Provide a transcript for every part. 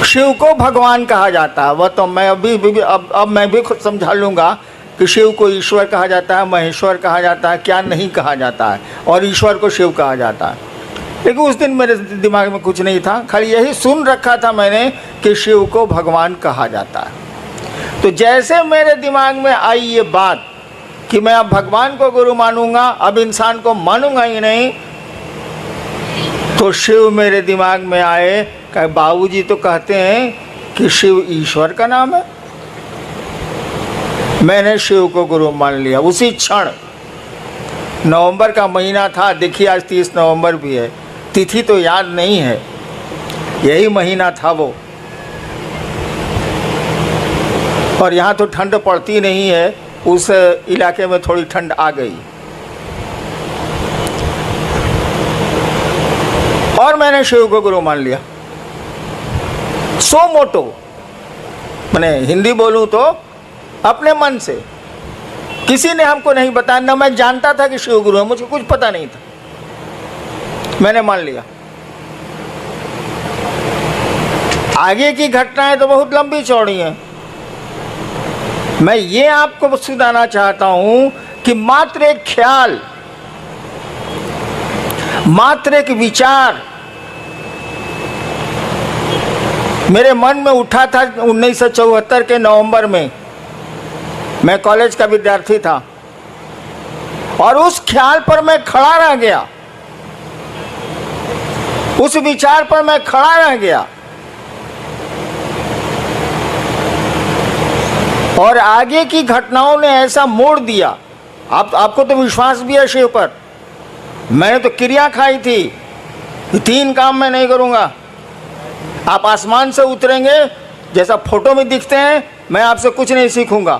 शिव को भगवान कहा जाता है। वह तो मैं अब मैं भी खुद समझा लूँगा कि शिव को ईश्वर कहा जाता है, महेश्वर कहा जाता है, क्या नहीं कहा जाता है, और ईश्वर को शिव कहा जाता है। लेकिन उस दिन मेरे दिमाग में कुछ नहीं था, खाली यही सुन रखा था मैंने कि शिव को भगवान कहा जाता है। तो जैसे मेरे दिमाग में आई ये बात कि मैं अब भगवान को गुरु मानूंगा, अब इंसान को मानूंगा ही नहीं, तो शिव मेरे दिमाग में आए। कि बाबूजी तो कहते हैं कि शिव ईश्वर का नाम है। मैंने शिव को गुरु मान लिया उसी क्षण। नवंबर का महीना था, देखिए आज 30 नवंबर भी है, तिथि तो याद नहीं है, यही महीना था वो। और यहाँ तो ठंड पड़ती नहीं है, उस इलाके में थोड़ी ठंड आ गई। और मैंने शिव को गुरु मान लिया सो मोटो, मैंने हिंदी बोलूँ तो अपने मन से। किसी ने हमको नहीं बताया, ना मैं जानता था कि शिव गुरु है, मुझे कुछ पता नहीं था, मैंने मान लिया। आगे की घटनाएं तो बहुत लंबी चौड़ी हैं। मैं ये आपको सुनाना चाहता हूं कि मात्र एक ख्याल, मात्र एक विचार मेरे मन में उठा था 1974 के नवंबर में। मैं कॉलेज का विद्यार्थी था और उस ख्याल पर मैं खड़ा रह गया, उस विचार पर मैं खड़ा रह गया। और आगे की घटनाओं ने ऐसा मोड़ दिया। आपको तो विश्वास भी है शिव पर। मैंने तो क्रिया खाई थी, 3 काम मैं नहीं करूंगा। आप आसमान से उतरेंगे जैसा फोटो में दिखते हैं, मैं आपसे कुछ नहीं सीखूंगा।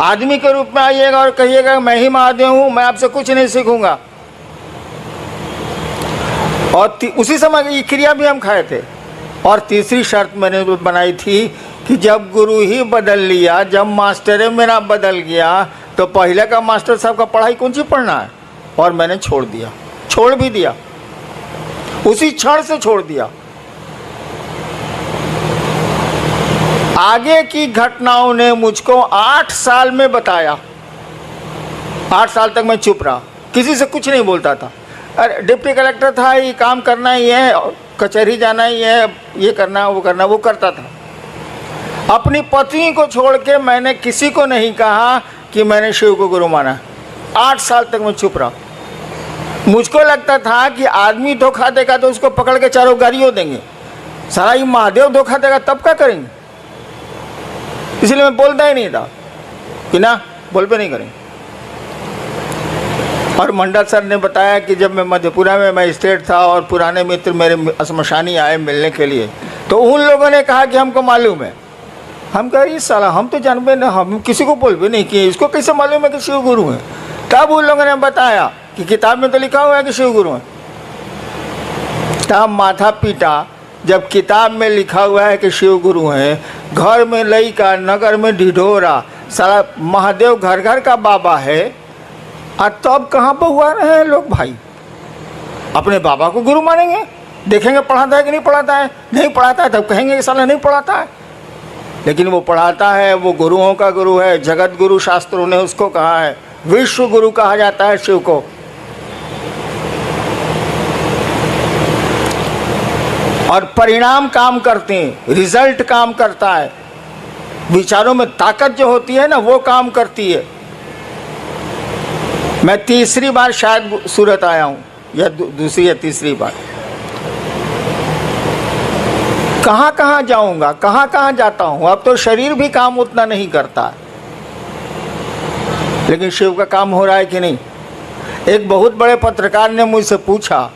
आदमी के रूप में आइएगा और कहिएगा मैं ही महादेव हूं, मैं आपसे कुछ नहीं सीखूंगा। और उसी समय ये क्रिया भी हम खाए थे। और तीसरी शर्त मैंने बनाई थी कि जब गुरु ही बदल लिया, जब मास्टर मेरा बदल गया, तो पहले का मास्टर साहब का पढ़ाई कौन सी पढ़ना है। और मैंने छोड़ दिया, छोड़ भी दिया, उसी क्षण से छोड़ दिया। आगे की घटनाओं ने मुझको 8 साल में बताया। 8 साल तक मैं चुप रहा, किसी से कुछ नहीं बोलता था। अरे डिप्टी कलेक्टर था, ये काम करना ही है, कचहरी जाना ही है, ये करना वो करना, वो करता था। अपनी पत्नी को छोड़ के मैंने किसी को नहीं कहा कि मैंने शिव को गुरु माना। 8 साल तक मैं चुप रहा। मुझको लगता था कि आदमी धोखा देगा तो उसको पकड़ के चारों गाड़ियों देंगे, सारा ये महादेव धोखा देगा तब क्या करेंगे। इसलिए मैं बोलता ही नहीं था कि ना, बोल पे नहीं करेंगे। और मंडल सर ने बताया कि जब मैं मधेपुरा में मजिस्ट्रेट था और पुराने मित्र मेरे श्मशानी आए मिलने के लिए, तो उन लोगों ने कहा कि हमको मालूम है। हम कह रही साला, हम तो जानबे ना, हम किसी को बोल भी नहीं किए, इसको कैसे मालूम है कि शिव गुरु है। तब उन लोगों ने बताया कि किताब में तो लिखा हुआ है कि शिव गुरु है। तब माथा पीटा, जब किताब में लिखा हुआ है कि शिव गुरु हैं, घर में लइका, नगर में ढिढोरा, सारा महादेव घर घर का बाबा है। और तब कहाँ पर हुआ रहे हैं लोग भाई, अपने बाबा को गुरु मानेंगे, देखेंगे पढ़ाता है कि नहीं पढ़ाता है। नहीं पढ़ाता है तब कहेंगे कि साला नहीं पढ़ाता है। लेकिन वो पढ़ाता है, वो गुरुओं का गुरु है, जगत गुरु शास्त्रों ने उसको कहा है, विश्व गुरु कहा जाता है शिव को। और परिणाम काम करते हैं, रिजल्ट काम करता है, विचारों में ताकत जो होती है ना वो काम करती है। मैं तीसरी बार शायद सूरत आया हूँ, या दूसरी या तीसरी बार। कहाँ कहाँ जाऊँगा, कहाँ कहाँ जाता हूँ। अब तो शरीर भी काम उतना नहीं करता, लेकिन शिव का काम हो रहा है कि नहीं। एक बहुत बड़े पत्रकार ने मुझसे पूछा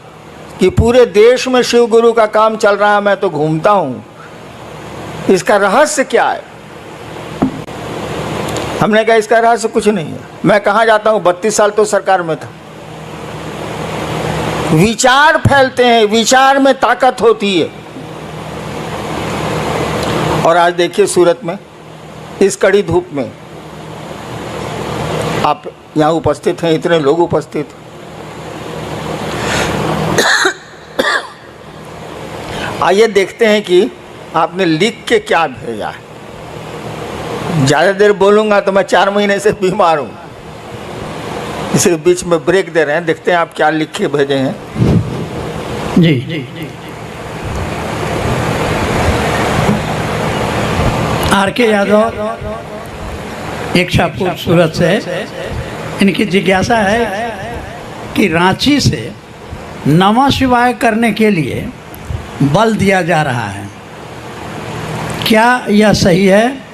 कि पूरे देश में शिव गुरु का काम चल रहा है, मैं तो घूमता हूँ, इसका रहस्य क्या है। हमने कहा इसका रहस्य कुछ नहीं है। मैं कहाँ जाता हूँ, 32 साल तो सरकार में था। विचार फैलते हैं, विचार में ताकत होती है। और आज देखिए सूरत में इस कड़ी धूप में आप यहाँ उपस्थित हैं, इतने लोग उपस्थित। आइए देखते हैं कि आपने लिख के क्या भेजा है? ज़्यादा देर बोलूँगा तो मैं 4 महीने से बीमार हूँ, इसे बीच में ब्रेक दे रहे हैं। देखते हैं आप क्या लिख के भेजे हैं। जी, आर.के. यादव इच्छापुर सूरत से, इनकी जिज्ञासा है कि रांची से नमः शिवाय करने के लिए बल दिया जा रहा है, क्या यह सही है?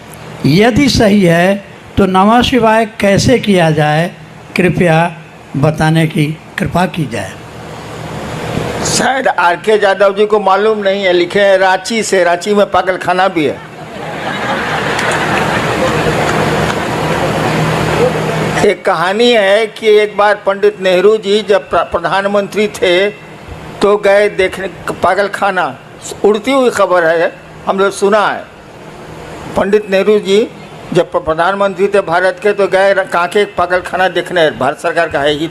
यदि सही है तो नमः शिवाय कैसे किया जाए, कृपया बताने की कृपा की जाए। शायद आर.के. यादव जी को मालूम नहीं है, लिखे हैं रांची से। रांची में पागल खाना भी है। एक कहानी है कि एक बार पंडित नेहरू जी जब प्रधानमंत्री थे तो गए देखने पागल खाना। उड़ती हुई खबर है, हम लोग सुना है। पंडित नेहरू जी जब प्रधानमंत्री थे भारत के तो गए कांके पागल खाना देखने, भारत सरकार का है ही।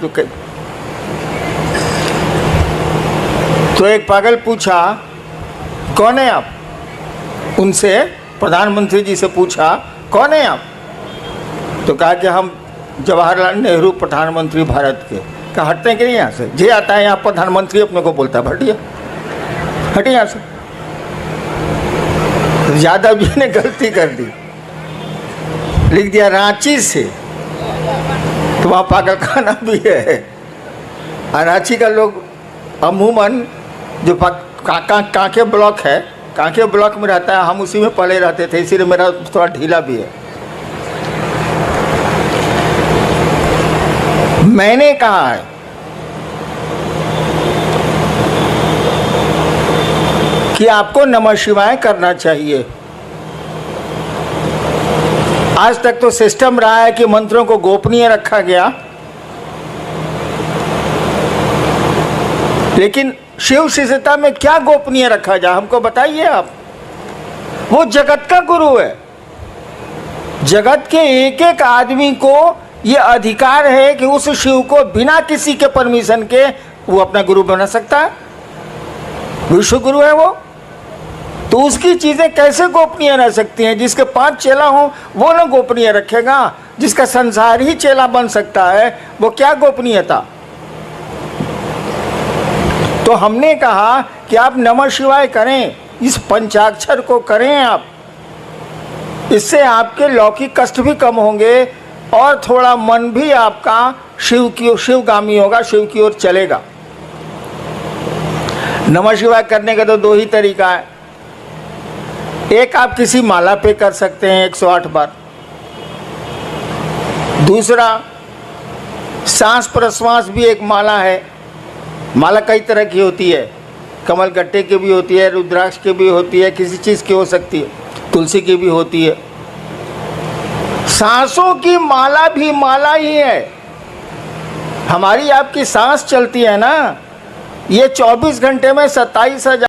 तो एक पागल पूछा कौन है आप? उनसे प्रधानमंत्री जी से पूछा कौन है आप? तो कहा कि हम जवाहरलाल नेहरू प्रधानमंत्री भारत के। कहा हटते हैं कि नहीं यहाँ से? जे आता है यहाँ प्रधानमंत्री अपने को बोलता है, हटिए हटिए यहाँ से। तो यादव जी ने गलती कर दी, लिख दिया रांची से, तो वहाँ पागल खाना भी है। और रांची का लोग अमूमन जो कांके ब्लॉक है, कांके ब्लॉक में रहता है, हम उसी में पले रहते थे, इसीलिए मेरा थोड़ा ढीला भी है। मैंने कहा है कि आपको नमः शिवाय करना चाहिए। आज तक तो सिस्टम रहा है कि मंत्रों को गोपनीय रखा गया, लेकिन शिव शिष्यता में क्या गोपनीय रखा जाए, हमको बताइए आप। वो जगत का गुरु है। जगत के एक एक आदमी को ये अधिकार है कि उस शिव को बिना किसी के परमिशन के वो अपना गुरु बना सकता है। विश्व गुरु है वो, तो उसकी चीजें कैसे गोपनीय रह सकती हैं? जिसके 5 चेला हो वो ना गोपनीय रखेगा, जिसका संसार ही चेला बन सकता है वो क्या गोपनीयता? तो हमने कहा कि आप नमः शिवाय करें, इस पंचाक्षर को करें आप, इससे आपके लौकिक कष्ट भी कम होंगे और थोड़ा मन भी आपका शिवगामी होगा, शिव की ओर चलेगा। नमः शिवाय करने का तो 2 ही तरीका है। एक, आप किसी माला पे कर सकते हैं 108 बार। दूसरा, सांस प्रश्वास भी एक माला है। माला कई तरह की होती है, कमल गट्टे की भी होती है, रुद्राक्ष की भी होती है, किसी चीज़ की हो सकती है, तुलसी की भी होती है। सांसों की माला भी माला ही है। हमारी आपकी सांस चलती है ना, ये 24 घंटे में 27,000